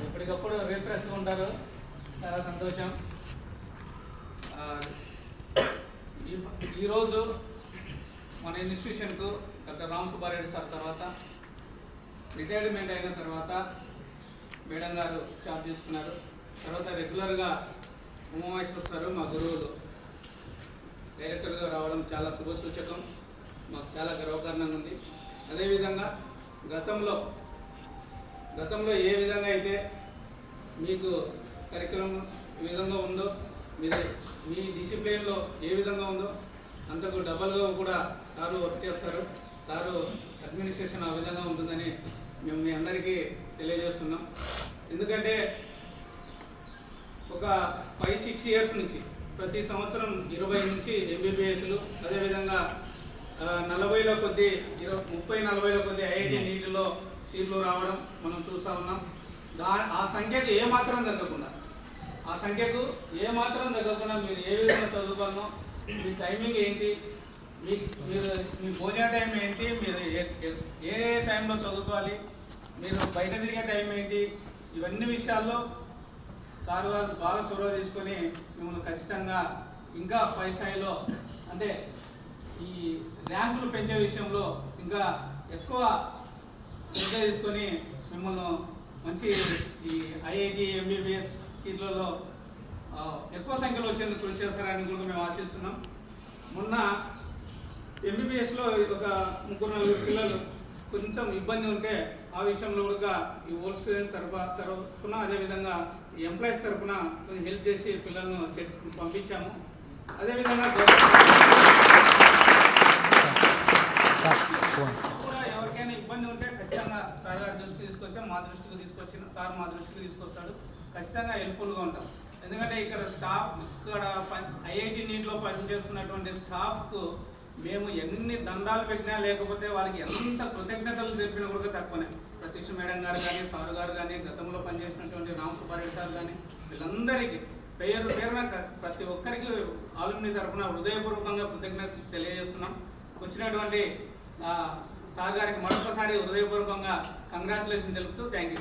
ఎప్పటికప్పుడు రిఫ్రెష్గా ఉంటారు, చాలా సంతోషం. ఈరోజు మన ఇన్స్టిట్యూషన్కు డాక్టర్ రామ్ సుబ్బారెడ్డి సార్ తర్వాత రిటైర్మెంట్ అయిన తర్వాత మేడం గారు చార్జ్ తీసుకున్నారు. తర్వాత రెగ్యులర్గా ఉమామహేశ్వర సార్ మా గురువులు డైరెక్టర్గా రావడం చాలా శుభసూచకం, మాకు చాలా గర్వకారణంగా ఉంది. అదేవిధంగా గతంలో ఏ విధంగా అయితే మీకు కరికులం ఏ విధంగా ఉందో, మీ డిసిప్లిన్లో ఏ విధంగా ఉందో అంతకు డబల్గా కూడా సారు వర్క్ చేస్తారు. సారు అడ్మినిస్ట్రేషన్ ఆ విధంగా ఉంటుందని మేము మీ అందరికీ తెలియజేస్తున్నాం. ఎందుకంటే ఒక 5-6 ఇయర్స్ నుంచి ప్రతి సంవత్సరం 20 నుంచి ఎంబీబీఎస్లు, అదేవిధంగా 40లో కొద్ది 30-40లో కొద్ది ఐఐటి నీటిలో సీట్లు రావడం మనం చూస్తూ ఉన్నాం. ఆ సంఖ్యకు ఏమాత్రం తగ్గకుండా మీరు ఏ విధంగా చదువుకోవాలో, మీ టైమింగ్ ఏంటి, మీ భోజన టైం ఏంటి, మీరు ఏ టైంలో చదువుకోవాలి, మీరు బయట తిరిగే టైం ఏంటి, ఇవన్నీ విషయాల్లో సార్ గారు బాగా చొరవ తీసుకొని మిమ్మల్ని ఖచ్చితంగా ఇంకా పై స్థాయిలో, అంటే ఈ ర్యాంకులు పెంచే విషయంలో ఇంకా ఎక్కువ శ్రద్ధ తీసుకొని మిమ్మల్ని మంచి ఈ ఐఐటి ఎంబీబీఎస్ సీట్లలో ఎక్కువ సంఖ్యలో వచ్చేందుకు కృషి చేస్తారని కూడా మేము ఆశిస్తున్నాం. మొన్న ఎంబీబీఎస్లో ఒక 3-4 పిల్లలు కొంచెం ఇబ్బంది ఉంటే ఆ విషయంలో కూడా ఈ ఓల్డ్ స్టూడెంట్స్ తరఫున అదేవిధంగా ఈ ఎంప్లాయీస్ తరఫున కొంచెం హెల్ప్ చేసి పిల్లలను పంపించాము. అదేవిధంగా కూడా ఎవరికైనా ఇబ్బంది ఉంటే ఖచ్చితంగా సార్ గారి దృష్టికి తీసుకొచ్చాం, మా దృష్టికి తీసుకొచ్చిన సార్ మా దృష్టికి తీసుకొస్తాడు. ఖచ్చితంగా హెల్ప్ఫుల్గా ఉంటాం. ఎందుకంటే ఇక్కడ ఐఐటి నీటిలో పనిచేస్తున్నటువంటి స్టాఫ్కు మేము ఎన్ని దండాలు పెట్టినా, లేకపోతే వాళ్ళకి ఎంత కృతజ్ఞతలు తెలిపినా కూడా తక్కువనే. ప్రతీక్ష మేడం గారు కానీ, సారు గారు కానీ, గతంలో పనిచేసినటువంటి రామ్ సుబ్బారెడ్డి సార్ కానీ, వీళ్ళందరికీ పేరున ప్రతి ఒక్కరికి ఆలుమిని తరఫున హృదయపూర్వకంగా కృతజ్ఞత తెలియజేస్తున్నాం. వచ్చినటువంటి సార్ గారికి మరొకసారి హృదయపూర్వకంగా కంగ్రాచులేషన్ తెలుపుతూ థ్యాంక్ యూ.